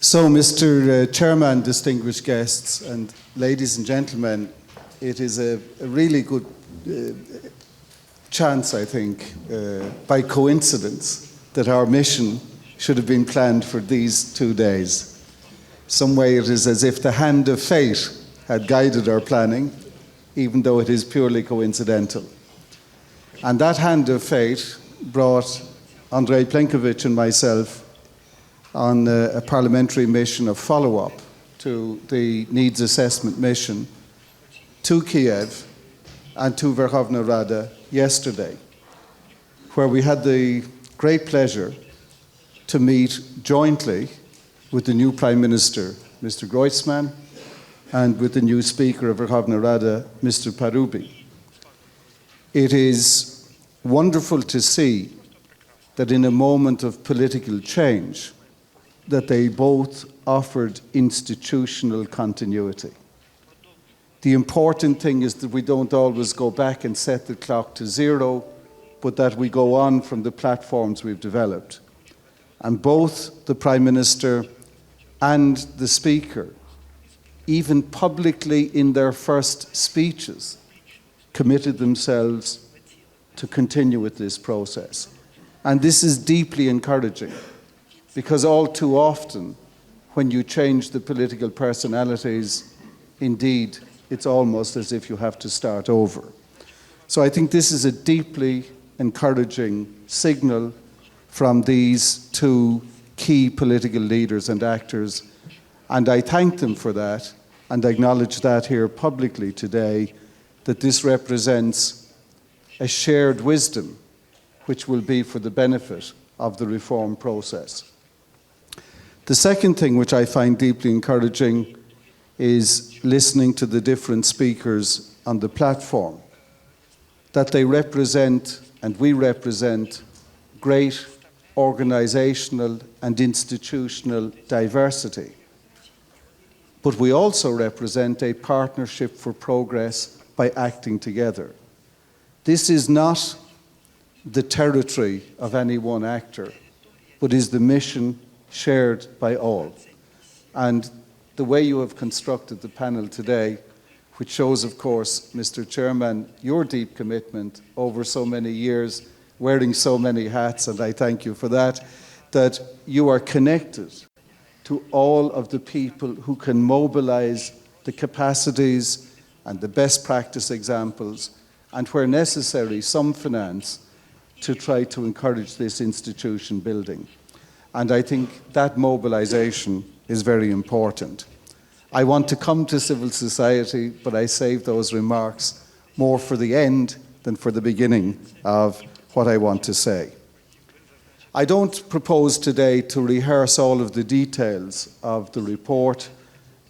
So, Mr. Chairman, distinguished guests, and ladies and gentlemen, it is a really good chance, I think, by coincidence, that our mission should have been planned for these 2 days. Some way it is as if the hand of fate had guided our planning, even though it is purely coincidental. And that hand of fate brought Andrej Plenković and myself on a parliamentary mission of follow-up to the needs assessment mission to Kiev and to Verkhovna Rada yesterday, where we had the great pleasure to meet jointly with the new Prime Minister, Mr. Groisman, and with the new Speaker of Verkhovna Rada, Mr. Parubi. It is wonderful to see that in a moment of political change, that they both offered institutional continuity. The important thing is that we don't always go back and set the clock to zero, but that we go on from the platforms we've developed. And both the Prime Minister and the Speaker, even publicly in their first speeches, committed themselves to continue with this process. And this is deeply encouraging, because all too often, when you change the political personalities, indeed, it's almost as if you have to start over. So I think this is a deeply encouraging signal from these two key political leaders and actors, and I thank them for that and acknowledge that here publicly today, that this represents a shared wisdom which will be for the benefit of the reform process. The second thing which I find deeply encouraging is listening to the different speakers on the platform, that they represent, and we represent, great organizational and institutional diversity. But we also represent a partnership for progress by acting together. This is not the territory of any one actor, but is the mission shared by all. And the way you have constructed the panel today, which shows, of course, Mr. Chairman, your deep commitment over so many years, wearing so many hats, and I thank you for that, that you are connected to all of the people who can mobilize the capacities and the best practice examples, and where necessary, some finance, to try to encourage this institution building. And I think that mobilization is very important. I want to come to civil society, but I save those remarks more for the end than for the beginning of what I want to say. I don't propose today to rehearse all of the details of the report.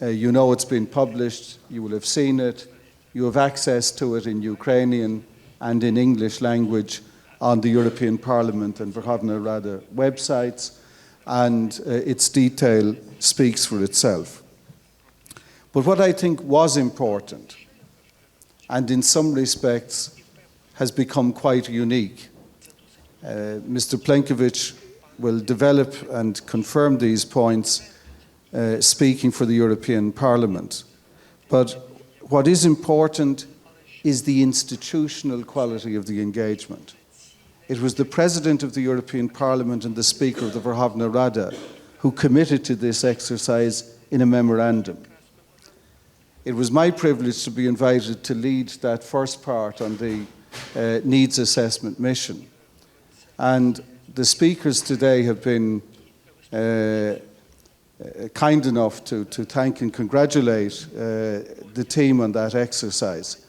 You know it's been published, you will have seen it, you have access to it in Ukrainian and in English language on the European Parliament and Verkhovna Rada websites, and its detail speaks for itself. But what I think was important, and in some respects has become quite unique, Mr. Plenković will develop and confirm these points speaking for the European Parliament. But what is important is the institutional quality of the engagement. It was the President of the European Parliament and the Speaker of the Verkhovna Rada who committed to this exercise in a memorandum. It was my privilege to be invited to lead that first part on the needs assessment mission. And the speakers today have been kind enough to thank and congratulate the team on that exercise.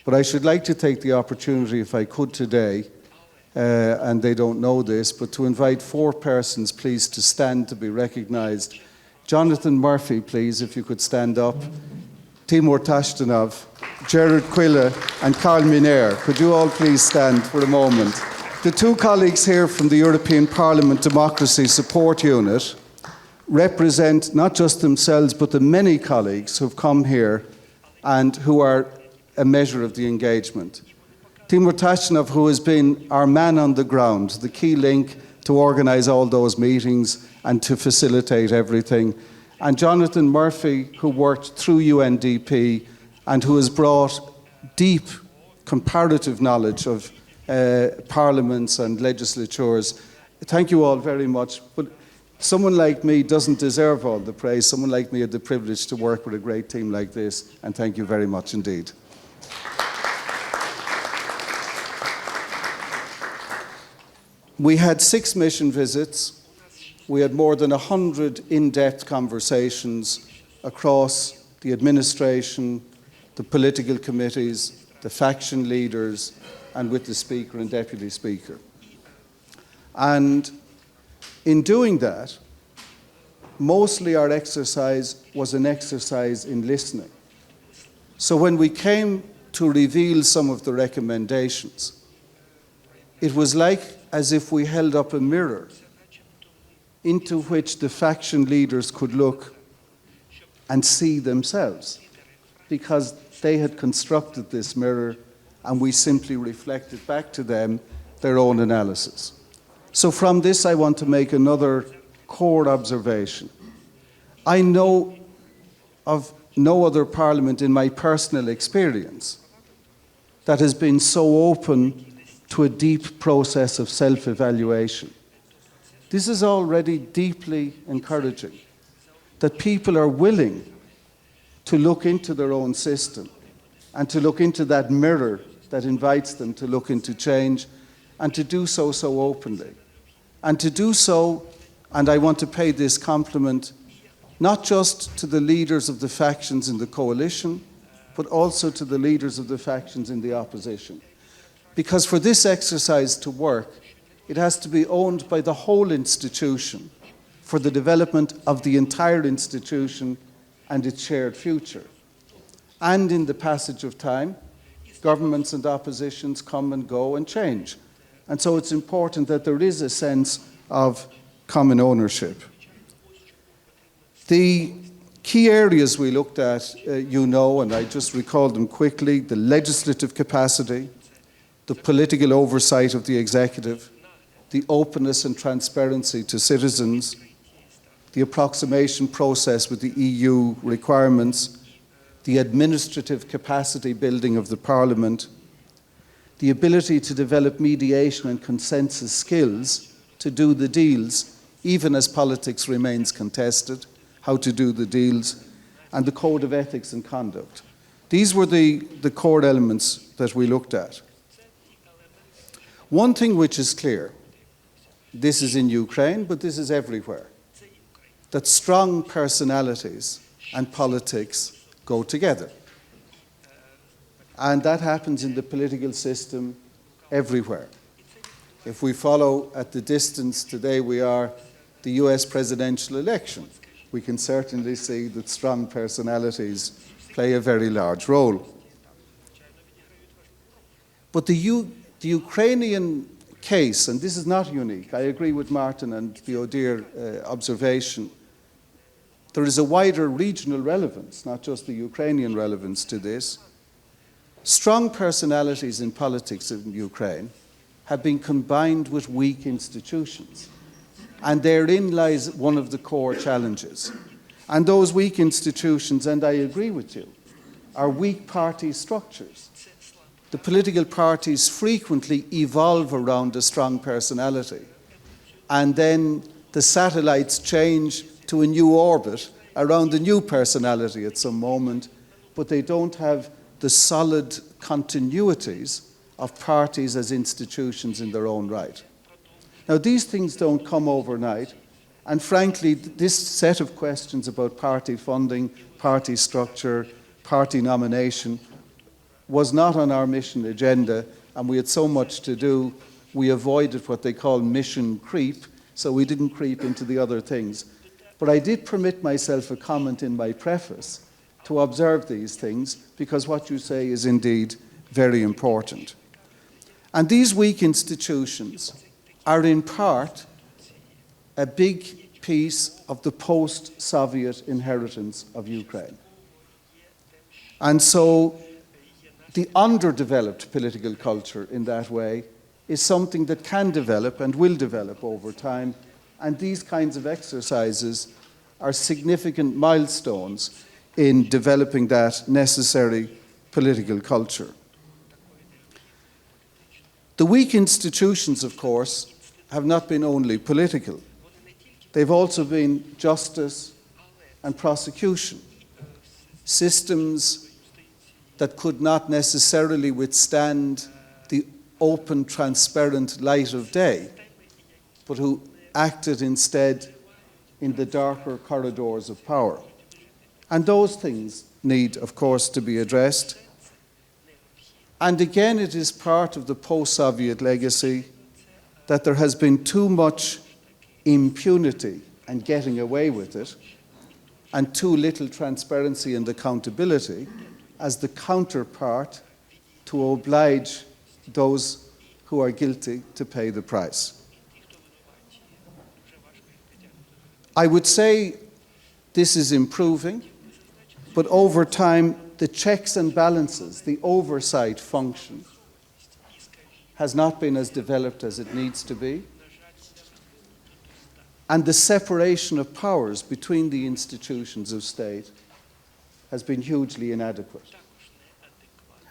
But I should like to take the opportunity, if I could today, and they don't know this, but to invite 4 persons, please, to stand to be recognized. Jonathan Murphy, please, if you could stand up. Timur Tashtanov, Gerard Quilla, and Carl Miner. Could you all please stand for a moment? The 2 colleagues here from the European Parliament Democracy Support Unit represent not just themselves, but the many colleagues who've come here and who are a measure of the engagement. Timur Tashtanov, who has been our man on the ground, the key link to organize all those meetings and to facilitate everything. And Jonathan Murphy, who worked through UNDP and who has brought deep comparative knowledge of parliaments and legislatures. Thank you all very much. But someone like me doesn't deserve all the praise. Someone like me had the privilege to work with a great team like this, and thank you very much indeed. We had 6 mission visits. We had more than 100 in-depth conversations across the administration, the political committees, the faction leaders, and with the Speaker and Deputy Speaker. And in doing that, mostly our exercise was an exercise in listening. So when we came to reveal some of the recommendations, it was like as if we held up a mirror into which the faction leaders could look and see themselves, because they had constructed this mirror and we simply reflected back to them their own analysis. So from this I want to make another core observation. I know of no other parliament in my personal experience that has been so open to a deep process of self-evaluation. This is already deeply encouraging, that people are willing to look into their own system and to look into that mirror that invites them to look into change, and to do so so openly. And to do so, and I want to pay this compliment, not just to the leaders of the factions in the coalition, but also to the leaders of the factions in the opposition. Because for this exercise to work, it has to be owned by the whole institution for the development of the entire institution and its shared future. And in the passage of time, governments and oppositions come and go and change. And so it's important that there is a sense of common ownership. The key areas we looked at, and I just recalled them quickly: the legislative capacity, the political oversight of the executive, the openness and transparency to citizens, the approximation process with the EU requirements, the administrative capacity building of the Parliament, the ability to develop mediation and consensus skills to do the deals, even as politics remains contested, how to do the deals, and the code of ethics and conduct. These were the core elements that we looked at. One thing which is clear, this is in Ukraine, but this is everywhere, that strong personalities and politics go together. And that happens in the political system everywhere. If we follow at the distance today we are the US presidential election, we can certainly see that strong personalities play a very large role. But the Ukrainian case, and this is not unique, I agree with Martin and the O'Dear observation, there is a wider regional relevance, not just the Ukrainian relevance to this. Strong personalities in politics in Ukraine have been combined with weak institutions. And therein lies one of the core challenges. And those weak institutions, and I agree with you, are weak party structures. The political parties frequently evolve around a strong personality. And then the satellites change to a new orbit around a new personality at some moment, but they don't have the solid continuities of parties as institutions in their own right. Now, these things don't come overnight, and frankly, this set of questions about party funding, party structure, party nomination was not on our mission agenda, and we had so much to do, we avoided what they call mission creep, so we didn't creep into the other things. But I did permit myself a comment in my preface to observe these things, because what you say is indeed very important. And these weak institutions are in part a big piece of the post-Soviet inheritance of Ukraine. And so the underdeveloped political culture in that way is something that can develop and will develop over time, and these kinds of exercises are significant milestones in developing that necessary political culture. The weak institutions, of course, have not been only political. They've also been justice and prosecution, systems that could not necessarily withstand the open, transparent light of day, but who acted instead in the darker corridors of power. And those things need, of course, to be addressed. And again, it is part of the post-Soviet legacy that there has been too much impunity and getting away with it, and too little transparency and accountability as the counterpart to oblige those who are guilty to pay the price. I would say this is improving, but over time, the checks and balances, the oversight function, has not been as developed as it needs to be. And the separation of powers between the institutions of state has been hugely inadequate.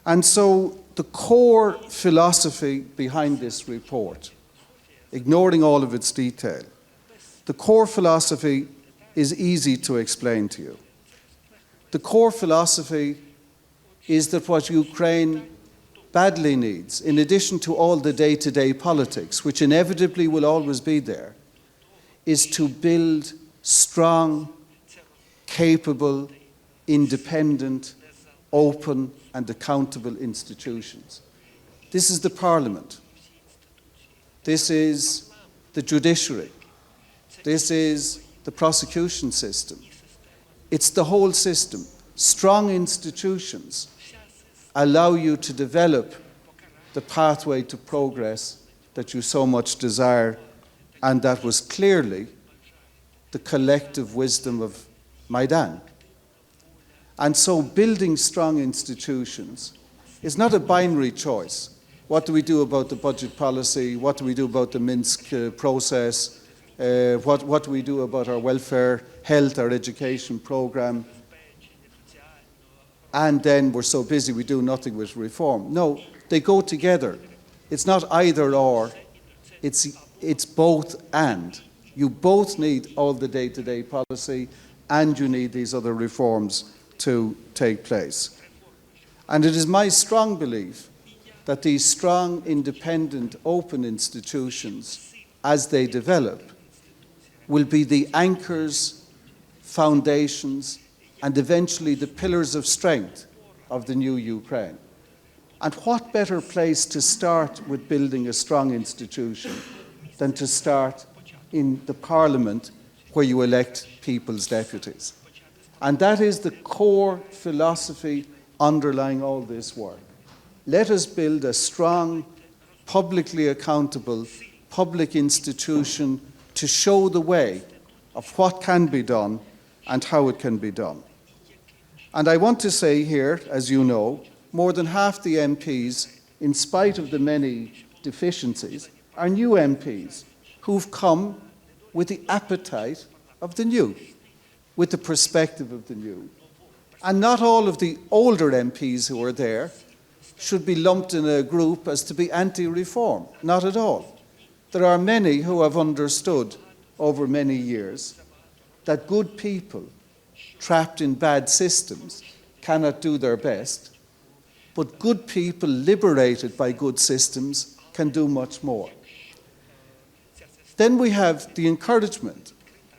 And so the core philosophy behind this report, ignoring all of its detail, the core philosophy is easy to explain to you. The core philosophy is that what Ukraine badly needs, in addition to all the day-to-day politics, which inevitably will always be there, is to build strong, capable, independent, open, and accountable institutions. This is the Parliament. This is the judiciary. This is the prosecution system. It's the whole system. Strong institutions allow you to develop the pathway to progress that you so much desire, and that was clearly the collective wisdom of Maidan. And so building strong institutions is not a binary choice. What do we do about the budget policy? What do we do about the Minsk process? What do we do about our welfare, health, our education program? And then we're so busy we do nothing with reform. No, they go together. It's not either or, it's both and. You both need all the day-to-day policy, and you need these other reforms to take place. And it is my strong belief that these strong, independent, open institutions, as they develop, will be the anchors, foundations, and eventually the pillars of strength of the new Ukraine. And what better place to start with building a strong institution than to start in the Parliament where you elect people's deputies? And that is the core philosophy underlying all this work. Let us build a strong, publicly accountable, public institution to show the way of what can be done and how it can be done. And I want to say here, as you know, more than half the MPs, in spite of the many deficiencies, are new MPs who've come with the appetite of the new, with the perspective of the new. And not all of the older MPs who are there should be lumped in a group as to be anti-reform. Not at all. There are many who have understood over many years that good people trapped in bad systems cannot do their best, but good people liberated by good systems can do much more. Then we have the encouragement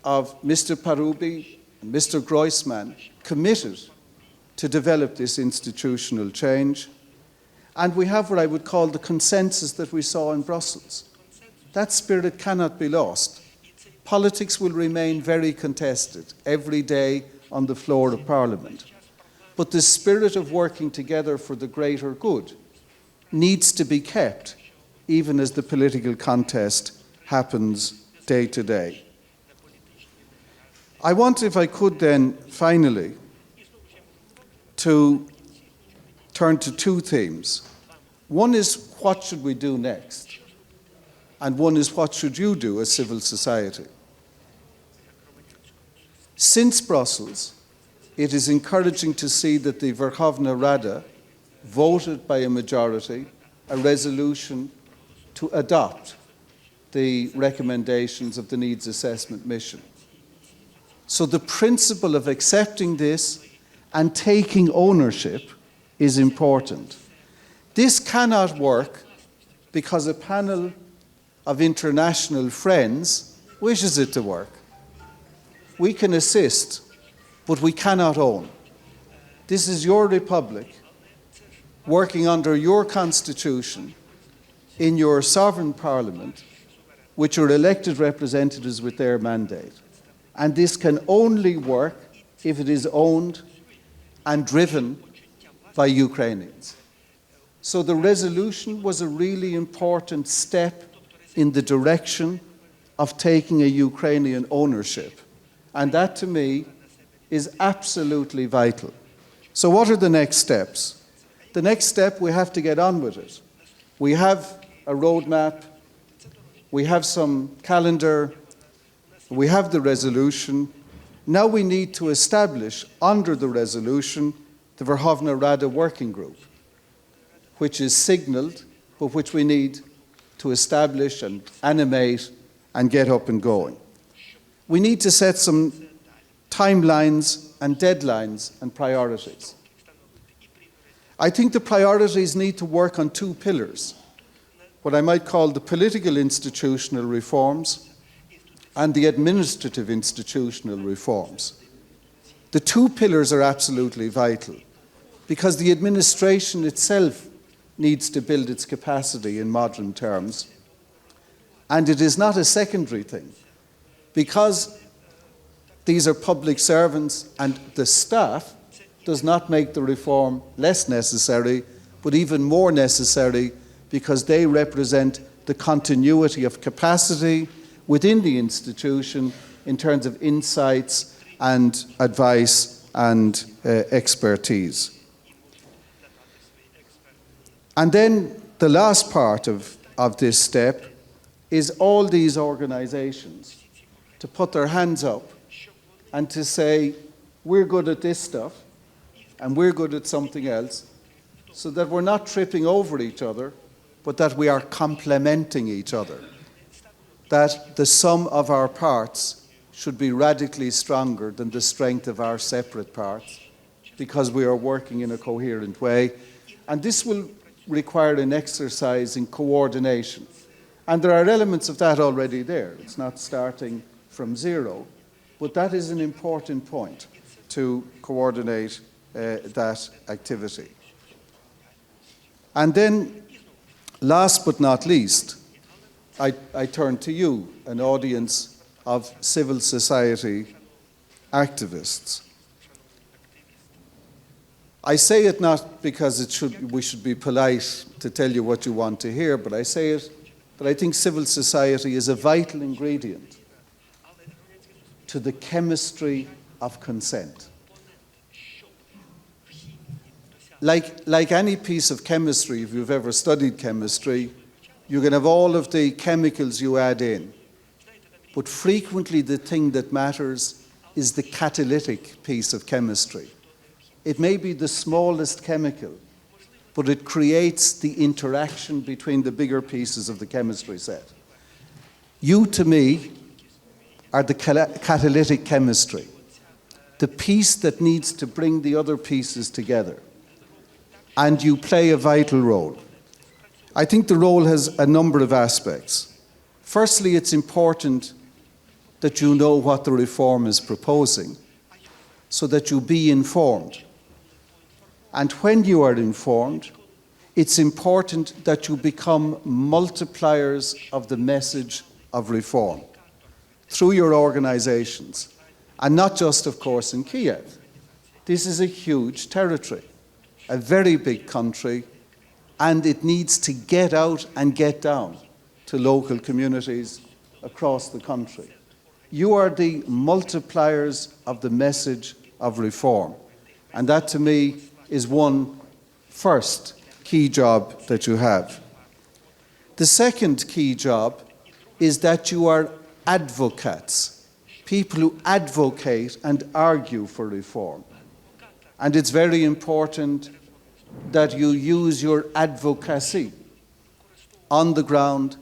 of Mr. Parubi and Mr. Groisman, committed to develop this institutional change. And we have what I would call the consensus that we saw in Brussels. That spirit cannot be lost. Politics will remain very contested every day on the floor of Parliament. But the spirit of working together for the greater good needs to be kept, even as the political contest happens day to day. I want, if I could then, finally, to turn to two themes. One is, what should we do next? and one is what should you do as civil society. Since Brussels, it is encouraging to see that the Верховна Rada voted by a majority a resolution to adopt the recommendations of the Needs Assessment Mission. So the principle of accepting this and taking ownership is important. This cannot work because a panel of international friends wishes it to work. We can assist, but we cannot own. This is your republic, working under your constitution, in your sovereign parliament, which are elected representatives with their mandate. And this can only work if it is owned and driven by Ukrainians. So the resolution was a really important step in the direction of taking a Ukrainian ownership. And that, to me, is absolutely vital. So what are the next steps? The next step, we have to get on with it. We have a roadmap, we have some calendar, we have the resolution. Now we need to establish, under the resolution, the Верховна Rada Working Group, which is signalled, but which we need to establish and animate and get up and going. We need to set some timelines and deadlines and priorities. I think the priorities need to work on two pillars, what I might call the political institutional reforms and the administrative institutional reforms. The two pillars are absolutely vital because the administration itself needs to build its capacity in modern terms, and it is not a secondary thing. Because these are public servants and the staff does not make the reform less necessary, but even more necessary because they represent the continuity of capacity within the institution in terms of insights and advice and expertise. And then the last part of this step is all these organizations to put their hands up and to say, we're good at this stuff and we're good at something else, so that we're not tripping over each other, but that we are complementing each other. That the sum of our parts should be radically stronger than the strength of our separate parts, because we are working in a coherent way. And this will require an exercise in coordination. And there are elements of that already there. It's not starting from zero, but that is an important point to coordinate that activity. And then, last but not least, I turn to you, an audience of civil society activists. I say it not because we should be polite to tell you what you want to hear, but I say it that I think civil society is a vital ingredient to the chemistry of consent. Like any piece of chemistry, if you've ever studied chemistry, you can have all of the chemicals you add in. But frequently the thing that matters is the catalytic piece of chemistry. It may be the smallest chemical, but it creates the interaction between the bigger pieces of the chemistry set. You, to me, are the catalytic chemistry, the piece that needs to bring the other pieces together. And you play a vital role. I think the role has a number of aspects. Firstly, it's important that you know what the reform is proposing, so that you be informed. And when you are informed, it's important that you become multipliers of the message of reform through your organizations, and not just, of course, in Kiev. This is a huge territory, a very big country, and it needs to get out and get down to local communities across the country. You are the multipliers of the message of reform, and that, to me, is one first key job that you have. The second key job is that you are advocates, people who advocate and argue for reform. And it's very important that you use your advocacy on the ground,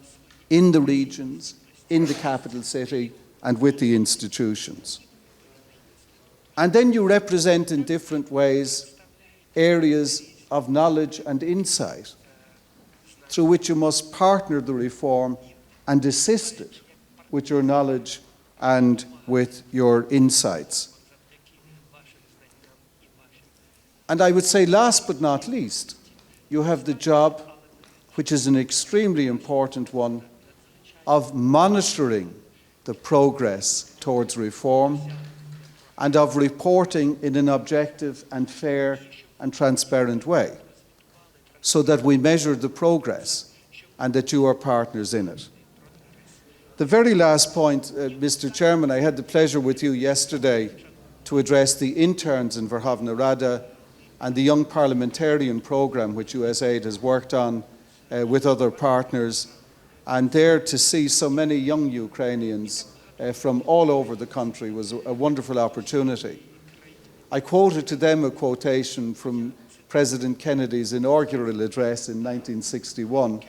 in the regions, in the capital city, and with the institutions. And then you represent in different ways areas of knowledge and insight through which you must partner the reform and assist it with your knowledge and with your insights. And I would say, last but not least, you have the job, which is an extremely important one, of monitoring the progress towards reform and of reporting in an objective and fair and transparent way, so that we measure the progress and that you are partners in it. The very last point, Mr. Chairman, I had the pleasure with you yesterday to address the interns in Verkhovna Rada and the Young Parliamentarian Programme which USAID has worked on with other partners, and there to see so many young Ukrainians from all over the country was a wonderful opportunity. I quoted to them a quotation from President Kennedy's inaugural address in 1961.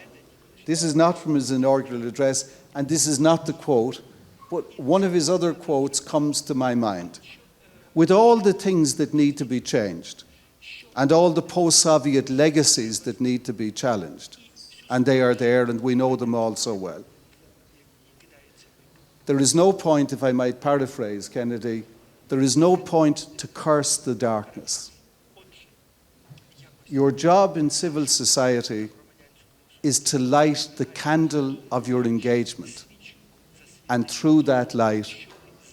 This is not from his inaugural address, and this is not the quote, but one of his other quotes comes to my mind. With all the things that need to be changed, and all the post-Soviet legacies that need to be challenged, and they are there, and we know them all so well. There is no point, if I might paraphrase Kennedy, there is no point to curse the darkness. Your job in civil society is to light the candle of your engagement, and through that light,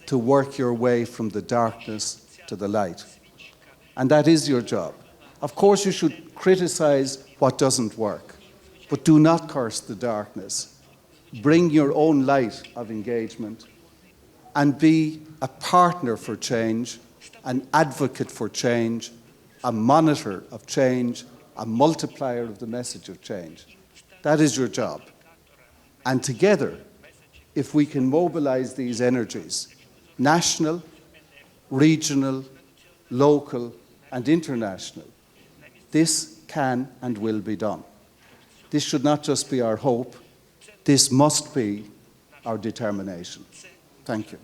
to work your way from the darkness to the light. And that is your job. Of course, you should criticize what doesn't work, but do not curse the darkness. Bring your own light of engagement and be a partner for change, an advocate for change, a monitor of change, a multiplier of the message of change. That is your job. And together, if we can mobilize these energies, national, regional, local, and international, this can and will be done. This should not just be our hope, this must be our determination. Thank you.